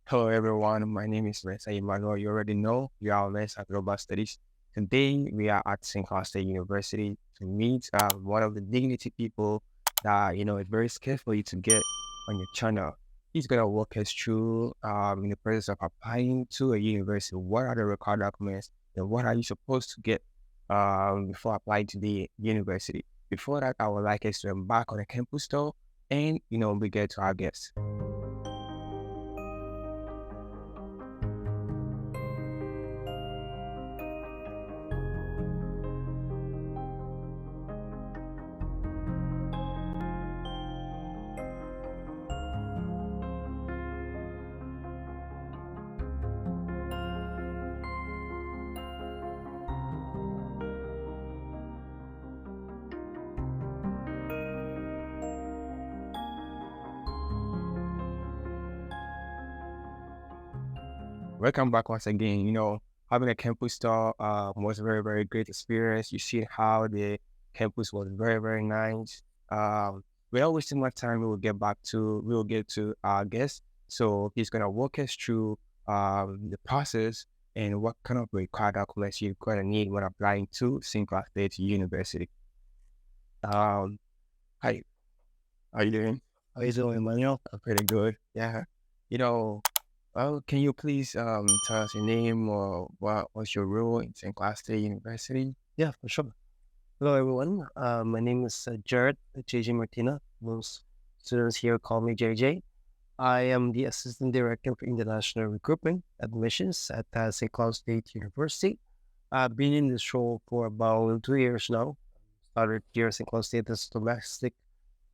Hello, everyone. My name is Reza Emmanuel. You already know we are Lens at Global Studies. Today, we are at St. Cloud State University to meet one of the dignity people that is very scarce for you to get on your channel. He's gonna walk us through in the process of applying to a university. What are the required documents and what are you supposed to get before applying to the university? Before that, I would like us to embark on a campus tour and we get to our guests. Welcome back once again. Having a campus tour was a very, very great experience. You see how the campus was very, very nice. Without wasting much time, we will get to our guest. So he's gonna walk us through the process and what kind of required documents you're gonna need when applying to St. Cloud State University. Um, Hi, how you doing? How you doing, Emmanuel? Pretty good. Yeah. You know, well, can you please tell us your name or what's your role in St. Cloud State University? Yeah, for sure. Hello, everyone. My name is Jared JJ Martina. Most students here call me JJ. I am the Assistant Director for International Recruitment Admissions at St. Cloud State University. I've been in this role for about 2 years now. Started here at St. Cloud State as domestic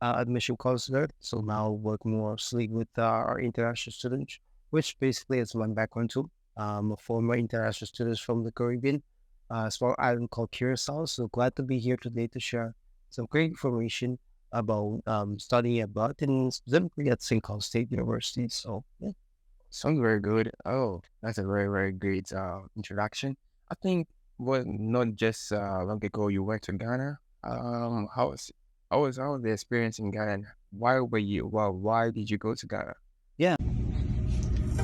admission counselor. So now work mostly with our international students, which basically is my background too. A former international students from the Caribbean, small island called Curacao. So glad to be here today to share some great information about studying abroad and specifically at St. Cloud State University. So yeah. Sounds very good. Oh, that's a very, very great introduction. I think was not just long ago you went to Ghana. How was the experience in Ghana? Why did you go to Ghana? Yeah.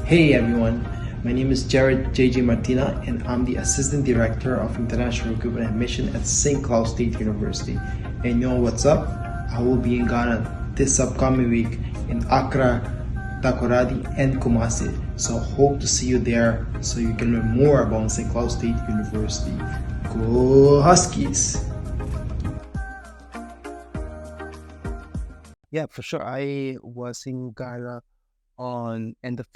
Hey everyone, my name is Jared JJ Martina and I'm the Assistant Director of International Recruitment Admission at St. Cloud State University. And you know what's up? I will be in Ghana this upcoming week in Accra, Takoradi, and Kumasi. So hope to see you there so you can learn more about St. Cloud State University. Go Huskies! Yeah, for sure. I was in Ghana on end of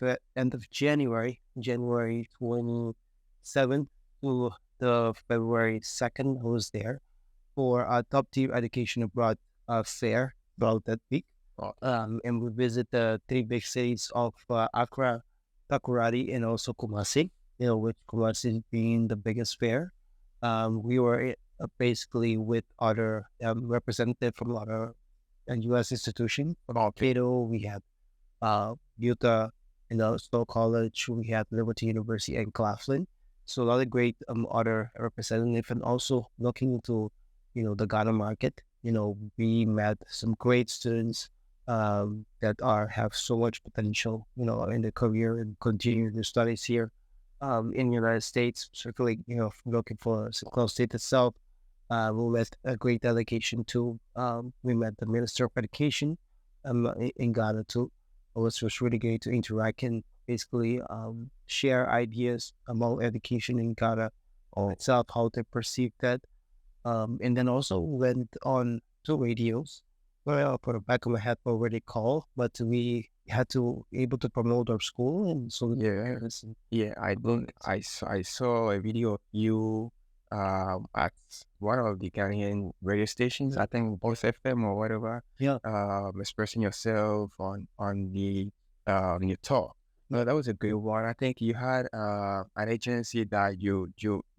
January 27th to the February 2nd. I was there for a top tier education abroad fair about that week. Oh, And we visit the three big cities of Accra, Takoradi, and also Kumasi. With Kumasi being the biggest fair. We were basically with other representative from other U.S. institution. From okay. Cato, we had Utah, Snow College. We had Liberty University and Claflin. So a lot of great other representative, and also looking into the Ghana market. We met some great students that have so much potential, in their career and continue their studies here in the United States. Certainly, looking for St. Cloud State itself. We met a great delegation too. We met the Minister of Education in Ghana too. It was really great to interact and basically share ideas about education in Ghana itself, how they perceive that. And then also went on to radios. Well, for the back of my head already called, but we had to able to promote our school and so Yeah, listen yeah. I about think it. I saw a video of you at one of the Ghanaian radio stations. I think Boss FM or whatever. Yeah. Expressing yourself on your tour. No, that was a good one. I think you had an agency that you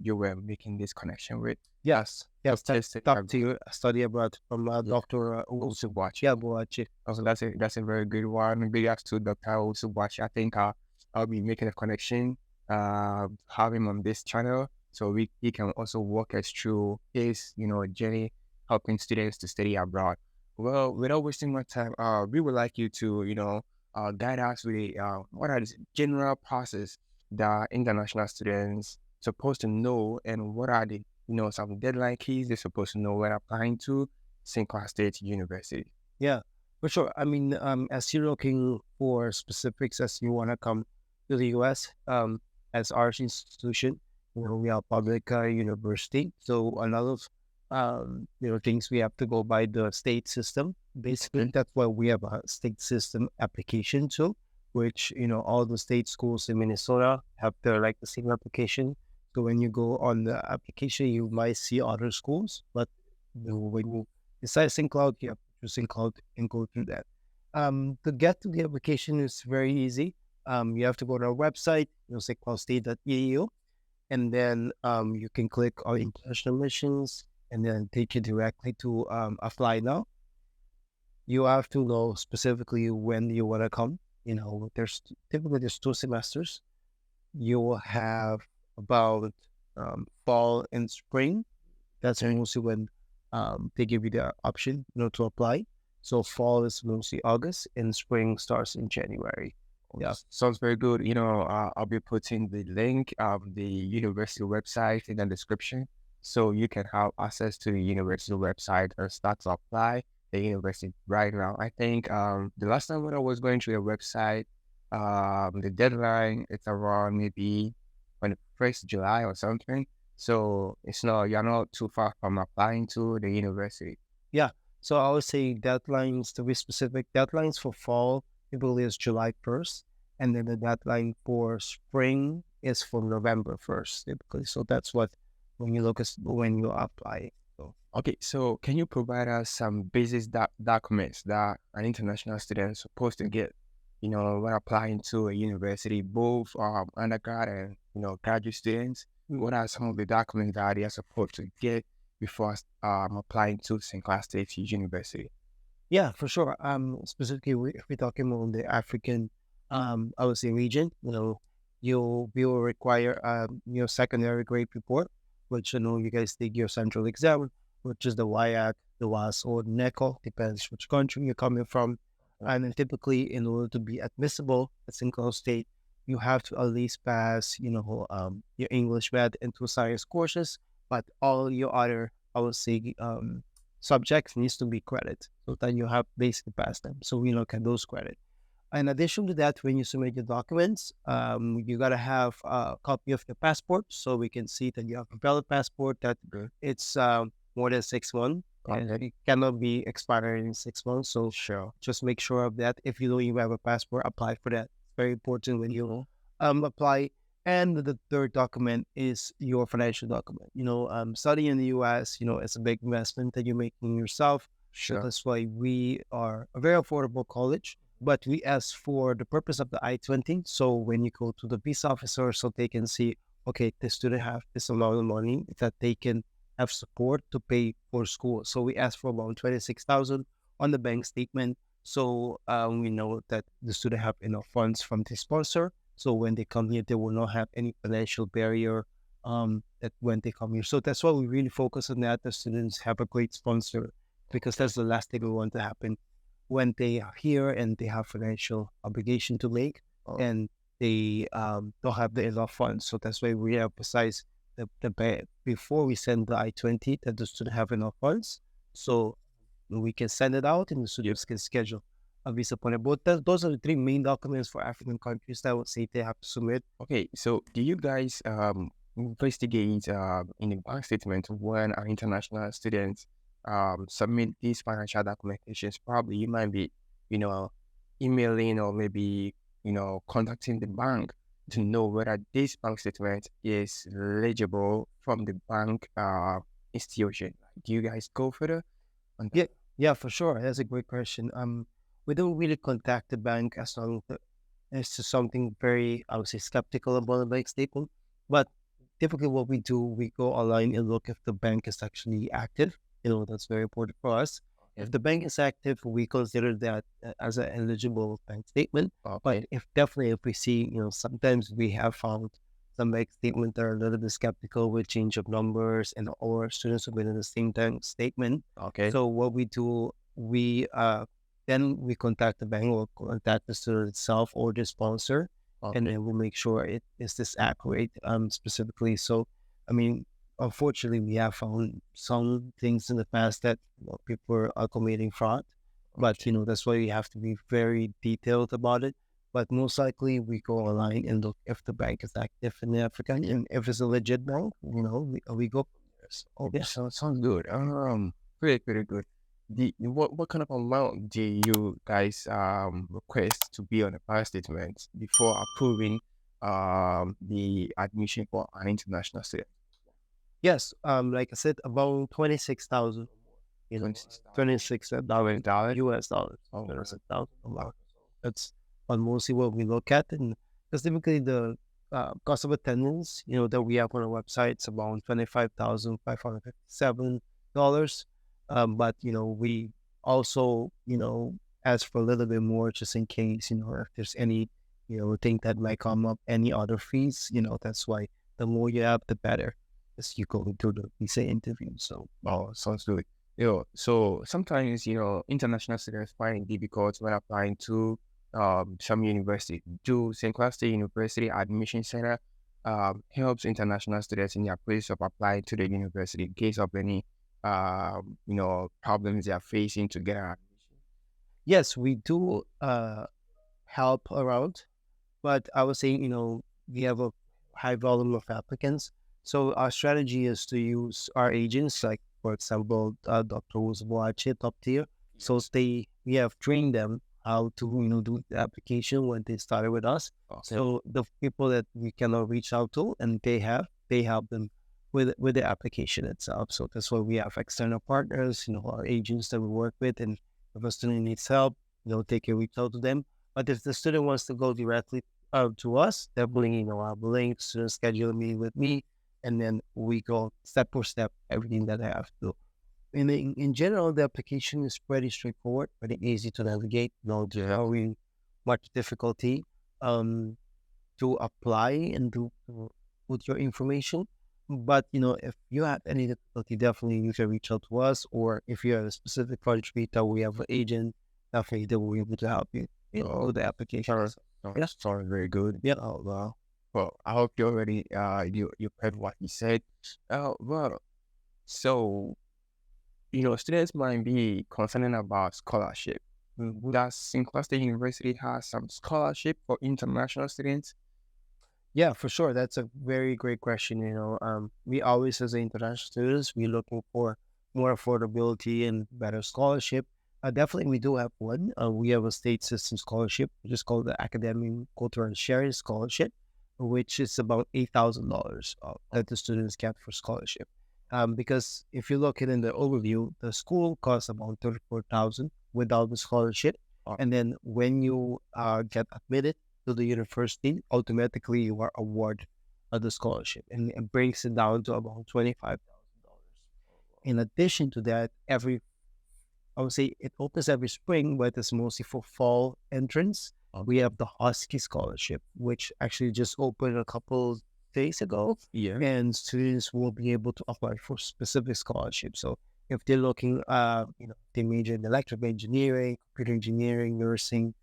were making this connection with. Yes. Yes. Subtastic. Talk to you study abroad from Yeah. Dr. Also watch it. Yeah, Boachi. Also, that's a very good one. Big ups to Dr. Also watch. I think I'll be making a connection, have him on this channel so he can also walk us through his journey helping students to study abroad. Well, without wasting more time, we would like you to guide us with what are the general process that international students supposed to know, and what are the some deadline keys they're supposed to know when applying to St. Cloud State University. Yeah, for sure. I mean, as you're looking for specifics as you want to come to the US, as our institution, we are public university, so a lot of things we have to go by the state system. Basically, that's why we have a state system application too, which all the state schools in Minnesota have the same application. So when you go on the application, you might see other schools, but when you decide St. Cloud, you have using cloud and go through that. To get to the application is very easy. You have to go to our website, stcloudstate.edu, and then you can click on international missions and then take you directly to apply now. You have to know specifically when you want to come. There's typically 2 semesters. You will have about fall and spring. That's mostly when they give you the option, to apply. So fall is mostly August, and spring starts in January. Yeah, Sounds very good. I'll be putting the link of the university website in the description, so you can have access to the university website and start to apply the university right now. I think the last time when I was going to the website, the deadline it's around maybe on the 1st July or something. So you're not too far from applying to the university. yeah. So I would say deadlines, to be specific, deadlines for fall typically is July 1st, and then the deadline for spring is for November 1st, typically. So that's what when you when you apply. So Okay, so can you provide us some basic documents that an international student is supposed to get, when applying to a university, both undergrad and graduate students? What are some of the documents that they are supposed to get before applying to St. Cloud State University? yeah, for sure. Specifically, if we're talking about the African, I would say region, you will require your secondary grade report, which you guys take your central exam, which is the WIAC, the WAS, or NECO, depends which country you're coming from. And then typically, in order to be admissible at St. Cloud State, you have to at least pass, your English, math, and 2 science courses, but all your other, I would say, subjects needs to be credit. So that you have basically passed them. So we look at those credit. In addition to that, when you submit your documents, you gotta have a copy of your passport, so we can see that you have a valid passport, that it's more than 6 months, and it cannot be expired in 6 months. So Sure. just make sure of that. If you don't even have a passport, apply for that. It's very important when you apply. And the third document is your financial document. Studying in the US, it's a big investment that you're making yourself. So Sure. that's why we are a very affordable college, but we ask for the purpose of the I-20. So when you go to the visa officer, so they can see, okay, the student have this amount of money that they can have support to pay for school. So we ask for about 26,000 on the bank statement. So we know that the student have enough funds from the sponsor. So when they come here, they will not have any financial barrier that when they come here. So that's why we really focus on that. The students have a great sponsor, because that's the last thing we want to happen when they are here and they have financial obligation to make, and they don't have the enough funds. So that's why we emphasize before we send the I-20 that the student have enough funds. So we can send it out and the students can schedule a visa appointment. But those are the 3 main documents for African countries that I would say they have to submit. Okay, so do you guys investigate in the bank statement when an international student submit these financial documentations? Probably you might be, emailing or maybe, contacting the bank to know whether this bank statement is legible from the bank institution. Do you guys go further on that? Yeah, for sure. That's a great question. We don't really contact the bank as long as it's just something very, I would say, skeptical about the bank statement. But typically what we do, we go online and look if the bank is actually active. That's very important for us. If the bank is active, we consider that as an eligible bank statement. But if we see, sometimes we have found some bank statements that are a little bit skeptical with change of numbers and or students submitting the same bank statement. Okay. So what we do, we Then we contact the bank or contact the student itself or the sponsor, and then we make sure it is this accurate specifically. So, I mean, unfortunately, we have found some things in the past that people are committing fraud, but that's why we have to be very detailed about it. But most likely, we go online and look if the bank is active in Africa, and if it's a legit bank, we go from there. So, Okay, sounds good. Pretty good. What kind of amount do you guys request to be on the price statement before approving the admission for an international student? yes, like I said, about 26,000 or more. $26 $26. US dollars. Oh, 26,000 a month. That's mostly what we look at, and because typically the cost of attendance, that we have on our website is about $25,557. But we also ask for a little bit more just in case if there's any thing that might come up, any other fees. That's why the more you have, the better as you go into the visa interview. So, oh, sounds good. So sometimes, international students find it difficult when applying to some university. Do St. Cloud State University Admission Center helps international students in their place of applying to the university in case of any problems they are facing to get an admission? yes, we do help around, but I was saying, we have a high volume of applicants. So our strategy is to use our agents, like for example, Dr. Uzuachi, top tier. So we have trained them how to do the application when they started with us. Okay. So the people that we cannot reach out to, and they help them with the application itself. So that's why we have external partners, our agents that we work with, and if a student needs help, they can reach out to them. But if the student wants to go directly to us, definitely, I have a link, student schedule a meeting with me, and then we go step for step, everything that I have to do. In general, the application is pretty straightforward, pretty easy to navigate, no very much difficulty to apply and to put your information. But, if you have any difficulty, definitely you can reach out to us, or if you have a specific project vita, we have an agent, definitely they will be able to help you with the application. That sounds very good. Yeah. Oh, wow. Well, I hope you already you heard what he said. Well, so students might be concerned about scholarship. Does St. Cloud State University have some scholarship for international students? Yeah, for sure. That's a very great question. We always, as international students, we're looking for more affordability and better scholarship. Definitely, we do have one. We have a state system scholarship, which is called the Academic Cultural and Sharing Scholarship, which is about $8,000 that the students get for scholarship. Because if you look at in the overview, the school costs about $34,000 without the scholarship, and then when you get admitted to the university, automatically you are awarded the scholarship, and it brings it down to about $25,000. In addition to that, I would say it opens every spring, but it's mostly for fall entrance. We have the Husky Scholarship, which actually just opened a couple days ago. Yeah. And students will be able to apply for specific scholarships. So if they're looking, they major in electrical engineering, computer engineering, nursing,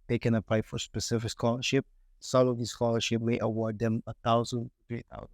they can apply for specific scholarship. Some of these scholarships may award them $1,000, $3,000.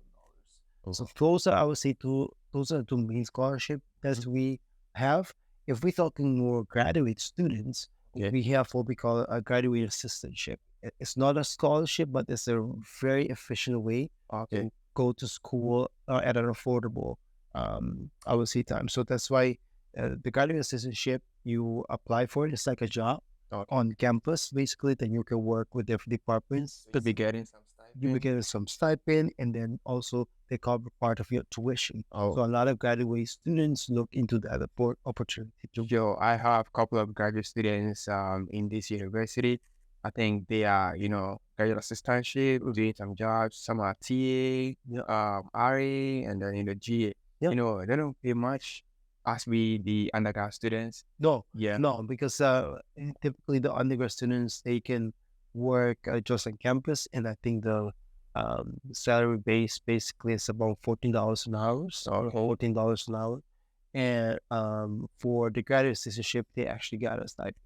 So those are, I would say, those are the two main scholarships that we have. If we're talking more graduate students, we have what we call a graduate assistantship. It's not a scholarship, but it's a very efficient way to go to school at an affordable, I would say, time. So that's why the graduate assistantship, you apply for it. It's like a job on campus, basically. Then you can work with different departments. Could be getting some stipend. You will get some stipend, and then also they cover part of your tuition. So a lot of graduate students look into that opportunity too. I have a couple of graduate students in this university. I think they are, graduate assistantship, doing some jobs. Some are TA, RA, and then GA. They don't pay much as the undergrad students. No, because typically the undergrad students, they can work just on campus, and I think the salary base basically is about $14 an hour, so $14 an hour. And for the graduate assistantship, they actually got a stipend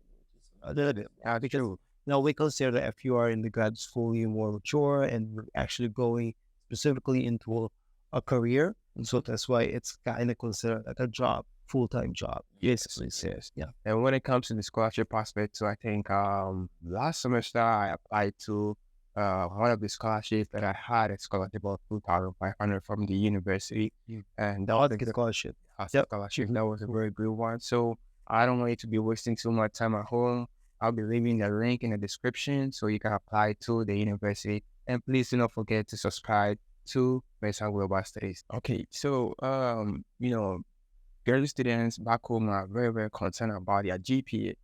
a little bit more, That's because true. we consider that if you are in the grad school, you're more mature and you're actually going specifically into a career. And so that's why it's kind of considered like a job, full-time job, Yes, basically. So, yes. yeah. And when it comes to the scholarship prospect, so I think last semester I applied to one of the scholarships that I had a scholarship of 2,500 from the university, and that I'll was a get good scholarship. Yep. scholarship. That was a very good one. So I don't want you to be wasting too much time at home. I'll be leaving the link in the description so you can apply to the university. And please do not forget to subscribe to Mesa Global Studies. Okay, so girl students back home are very, very concerned about their GPA.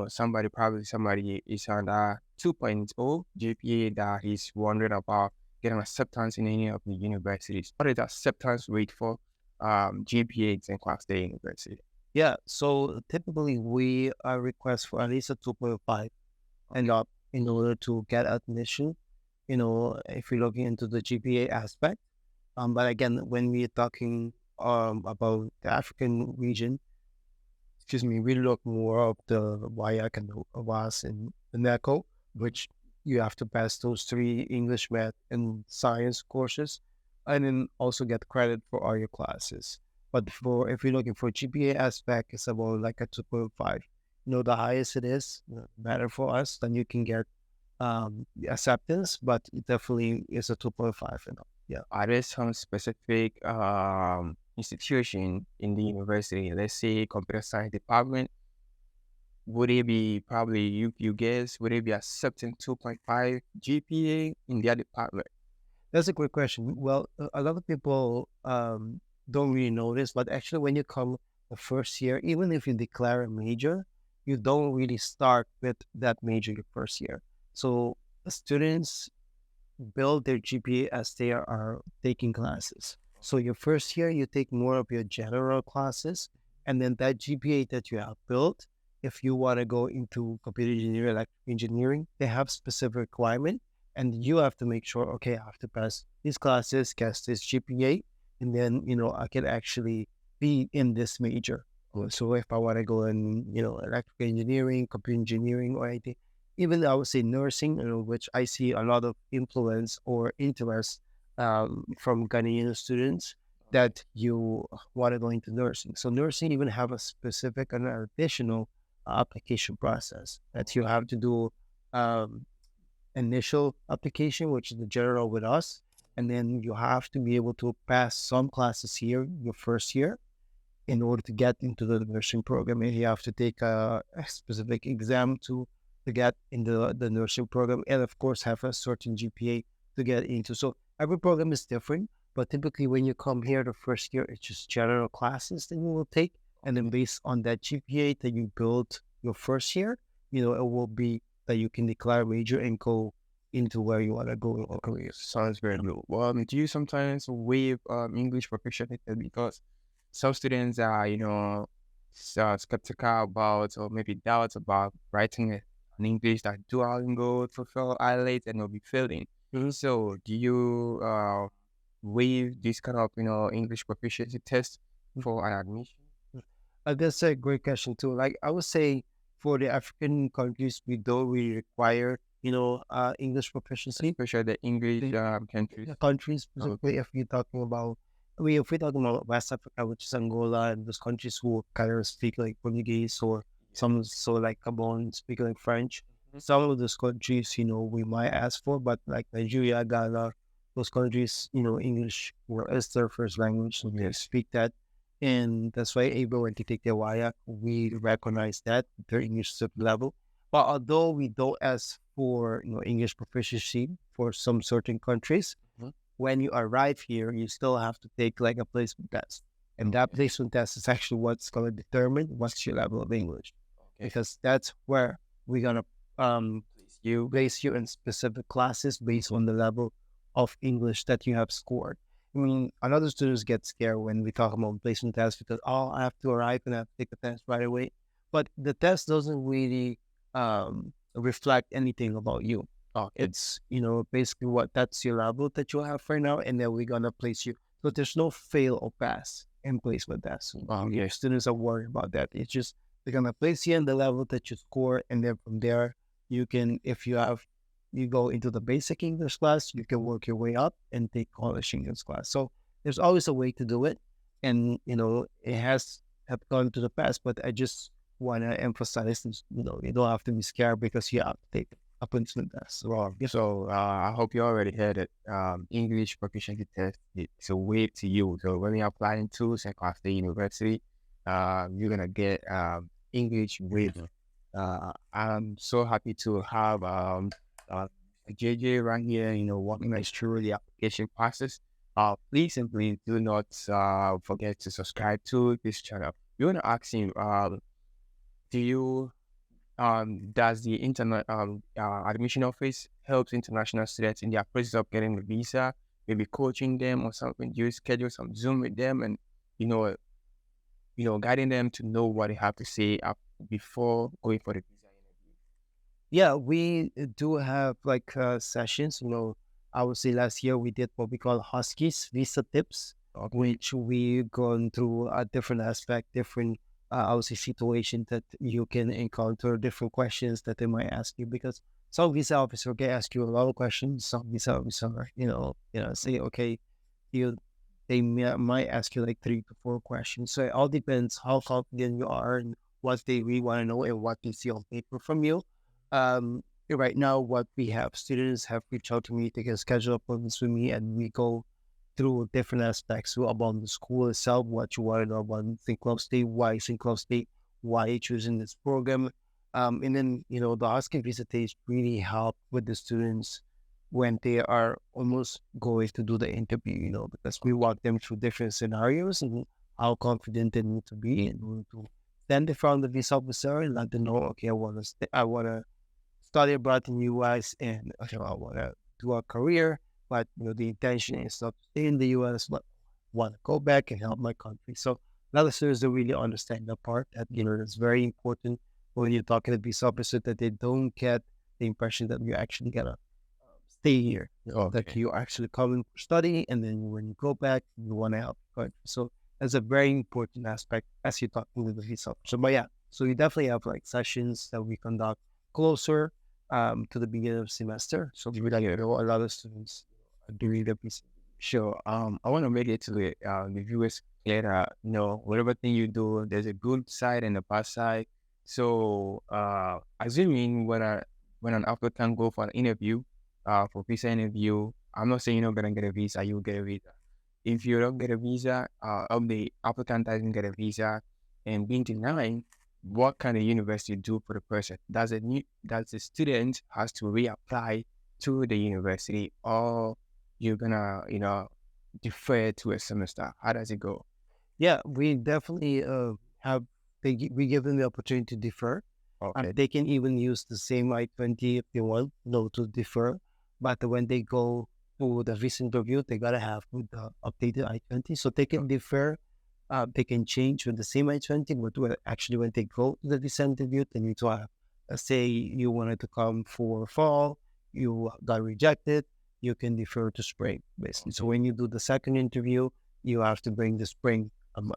Somebody is on a 2.0 GPA that is wondering about getting acceptance in any of the universities. What is the acceptance rate for GPAs in Class A university? Yeah. So typically we request for at least a 2.5 and up in order to get admission. If you're looking into the GPA aspect. But again, when we're talking about the African region, we look more of the WIAC and the WAS and the NECO, which you have to pass those three English, math, and science courses, and then also get credit for all your classes. But if you're looking for GPA aspect, it's about like a 2.5. The highest it is, better for us, then you can get acceptance, but it definitely is a 2.5 and up. Yeah. Are there some specific institution in the university, let's say computer science department, would it be probably you guess, would it be accepting 2.5 GPA in their department? That's a great question. Well, a lot of people don't really notice, but actually, when you come the first year, even if you declare a major, you don't really start with that major your first year. So students build their GPA as they are taking classes. So your first year, you take more of your general classes, and then that GPA that you have built, if you want to go into computer engineering, electrical engineering, they have specific requirement, and you have to make sure, okay, I have to pass these classes, get this GPA, and then I can actually be in this major. So if I want to go in, electrical engineering, computer engineering, or anything, even I would say nursing, which I see a lot of influence or interest from Ghanaian students that you want to go into nursing. So nursing even have a specific and additional application process that you have to do initial application, which is the general with us, and then you have to be able to pass some classes here your first year in order to get into the nursing program, and you have to take a specific exam to get in the nursing program, and of course have a certain GPA to get into. So every program is different, but typically when you come here the first year, it's just general classes that you will take, and then based on that GPA that you build your first year, it will be that you can declare a major and go into where you want to go in your career. Sounds very good. Well, do you sometimes waive English proficiency because some students are, skeptical about or maybe doubts about writing an English that Duolingo to fill IELTS and will be failing. So do you waive this kind of, English proficiency test for an admission? That's a great question too. Like I would say for the African countries, we don't really require, English proficiency. Especially the English countries. Countries, specifically if you're talking about, if we're talking about West Africa, which is Angola, and those countries who kind of speak like Portuguese or some so like Gabon speak like French. Some of those countries, we might ask for, but like Nigeria, Ghana, those countries, English is their first language, so they speak that. And that's why able when they take their WIAC, we recognize that their English level. But although we don't ask for English proficiency for some certain countries, when you arrive here, you still have to take like a placement test. And that placement test is actually what's going to determine what's your level of English. Because that's where we're going to place you in specific classes based on the level of English that you have scored. I mean, a lot of students get scared when we talk about placement tests because, I have to arrive and I have to take the test right away. But the test doesn't really reflect anything about you. It's, basically that's your level that you have right now, and then we're going to place you. So there's no fail or pass in placement tests. Students are worried about that. It's just they're gonna place you in the level that you score, and then from there you can, if you go into the basic English class, you can work your way up and take college English class. So there's always a way to do it, and it has have gone to the past. But I just want to emphasize this, you don't have to be scared because you have to take a placement test. Well, so I hope you already heard it. English proficiency test. It's a way to use. So when you're applying to St. Clair State University, you're gonna get English with. I'm so happy to have uh, JJ right here. Walking us through the application process. Please and please do not forget to subscribe to this channel. We want to ask you, do you does the internet admission office helps international students in their process of getting the visa, maybe coaching them or something? Do you schedule some Zoom with them and you know, guiding them to know what they have to say before going for the visa interview? Yeah, we do have like sessions. I would say last year we did what we call Huskies Visa Tips, Okay. which we gone through a different aspect, different I would say situation that you can encounter, different questions that they might ask you, because some visa officer can ask you a lot of questions. Some visa officer, say okay, you might ask you like 3 to 4 questions. So it all depends how confident you are and what they really want to know and what they see on paper from you. Right now, what we have, students have reached out to me. They can schedule appointments with me, and we go through different aspects about the school itself, what you want to know about St. Cloud State, why St. Cloud State, why you're choosing this program. And then, the asking visa test really help with the students when they are almost going to do the interview, because we walk them through different scenarios and how confident they need to be in order to stand in front of the visa officer and let them know, okay, I want to study abroad in the US, and I want to do a career, but the intention is not to stay in the US, but want to go back and help my country. So a lot of students don't really understand that part. That it's very important when you're talking to visa officer that they don't get the impression that you're actually gonna stay here. That Okay. you're actually coming for study, and then when you go back, you want to help the country. So that's a very important aspect as you're talking with the visa officer. But yeah, so we definitely have like sessions that we conduct closer to the beginning of semester. So we like a lot of students are doing the piece. Sure. I want to make it to the viewers clear that whatever thing you do, there's a good side and a bad side. So, assuming when an applicant go for an interview, for visa interview, I'm not saying you're not gonna get a visa, you'll get a visa. If you don't get a visa, or the applicant doesn't get a visa and being denied, what kind of university do for the person? Does the student has to reapply to the university, or you're gonna, defer to a semester? How does it go? Yeah, we definitely have we give them the opportunity to defer. Okay. They can even use the same I-20 if they want, to defer. But when they go to the visa interview, they gotta have with the updated I-20, so they can defer. They can change with the same I-20, but actually when they go to the visa interview, they need to have, say you wanted to come for fall, you got rejected, you can defer to spring, basically. So when you do the second interview, you have to bring the spring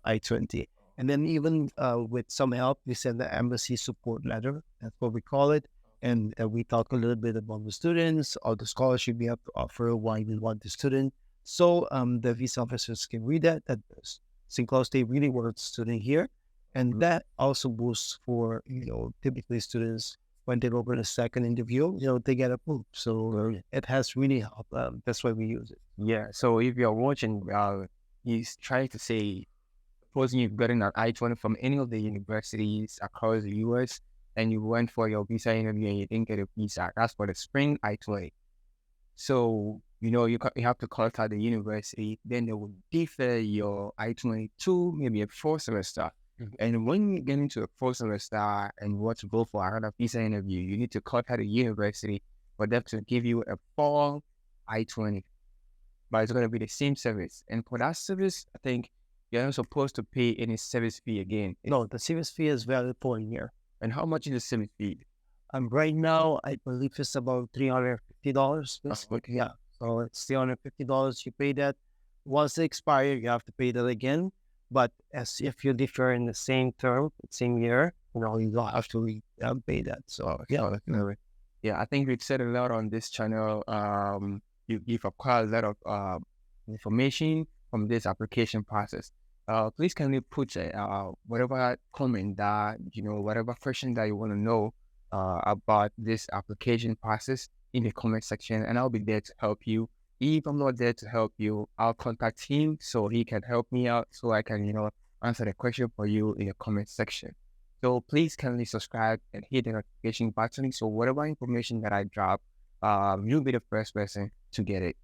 I-20. And then even with some help, we send the embassy support letter. That's what we call it. And we talk a little bit about the students, all the scholarship we have to offer, why we want the student. So the visa officers can read that St. Cloud State really wants student here. And that also boosts for, typically students when they go for the second interview, they get approved. So it has really helped. That's why we use it. Yeah. So if you're watching, he's trying to say, supposing you've gotten an I-20 from any of the universities across the US and you went for your visa interview and you didn't get a visa, that's for the spring I-20. So, you have to contact the university, then they will defer your I-20 to maybe a 4th semester. And when you get into a 4th semester and want to go for another visa interview, you need to contact the university for them to give you a fall I-20. But it's going to be the same service. And for that service, I think you're not supposed to pay any service fee again. No, the service fee is valid for a year. And how much is the service fee? Right now, I believe it's about $350. Okay. Yeah, so it's $350. You pay that. Once it expires, you have to pay that again. But as if you defer in the same term, same year, you don't have to pay that. So yeah. Definitely. Yeah, I think we've said a lot on this channel. You've acquired a lot of information from this application process. Please kindly put whatever comment that, whatever question that you want to know about this application process in the comment section, and I'll be there to help you. If I'm not there to help you, I'll contact him so he can help me out so I can, answer the question for you in the comment section. So please kindly subscribe and hit the notification button so whatever information that I drop, you'll be the first person to get it.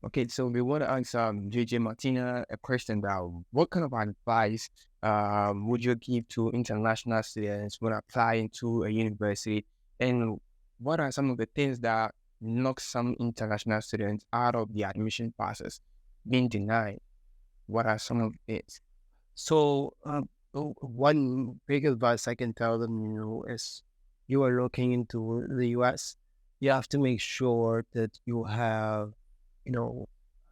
Okay, so we want to ask JJ Martina a question about what kind of advice would you give to international students when applying to a university, and what are some of the things that knock some international students out of the admission process, being denied? What are some of it? So one big advice I can tell them, is you are looking into the US, you have to make sure that you have,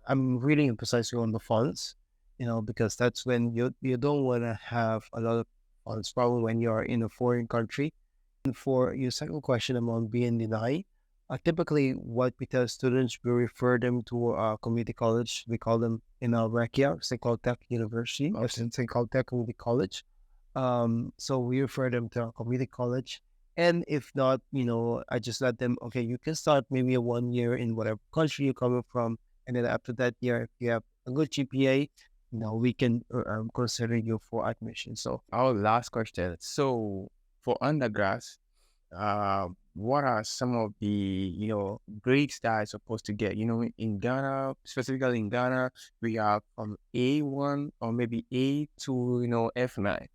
I'm really emphasizing on the funds, because that's when you don't want to have a lot of funds, probably when you're in a foreign country. And for your second question about being denied, typically what we tell students, we refer them to a community college. We call them in Rekia, St. Tech University, or St. Tech Community College. So we refer them to a community college. And if not, I just let them, okay, you can start maybe a 1 year in whatever country you're coming from. And then after that year, if you have a good GPA, we can consider you for admission. So Our last question. So for undergrads, what are some of the grades that I'm supposed to get? In Ghana, specifically in Ghana, we have from A1 or maybe A to F9.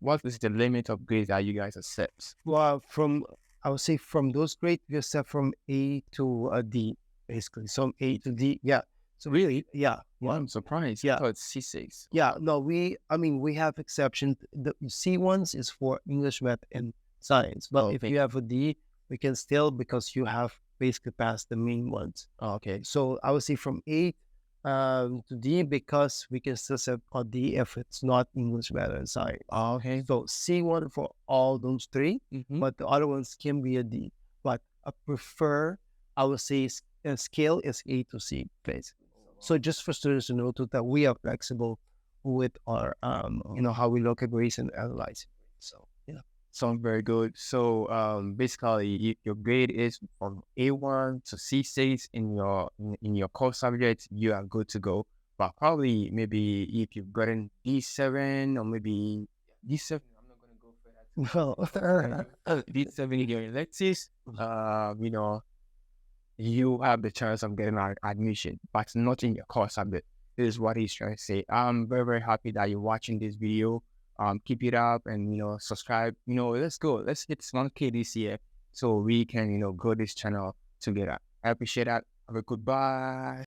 What is the limit of grades that you guys accept? well, I would say from those grades, we step from A to a D, basically. So A to D, yeah. So Really? yeah, Well, I'm surprised. Yeah. I thought it's C6. yeah. No, we have exceptions. The C1s is for English, math, and science. But if Okay. you have a D, we can still, because you have basically passed the main ones. Oh, okay. So I would say from A to D, because we can still set a D if it's not English, math, and science. Oh, okay. So C1 for all those three, Mhm. but the other ones can be a D. But I would say scale is A to C, basically. So just for students to know too, that we are flexible with our, how we look at grades and analyze it. So yeah. Sounds very good. So basically, if your grade is from A1 to C6 in your core subjects, you are good to go. But probably maybe if you've gotten D7 or maybe D7, I'm not gonna go for that. Well, D7 in your electives, you have the chance of getting an admission, but not in your core subject. This is what he's trying to say. I'm very, very happy that you're watching this video. Keep it up and subscribe. Let's go. Let's hit 1K this year so we can grow this channel together. I appreciate that. Have a good bye.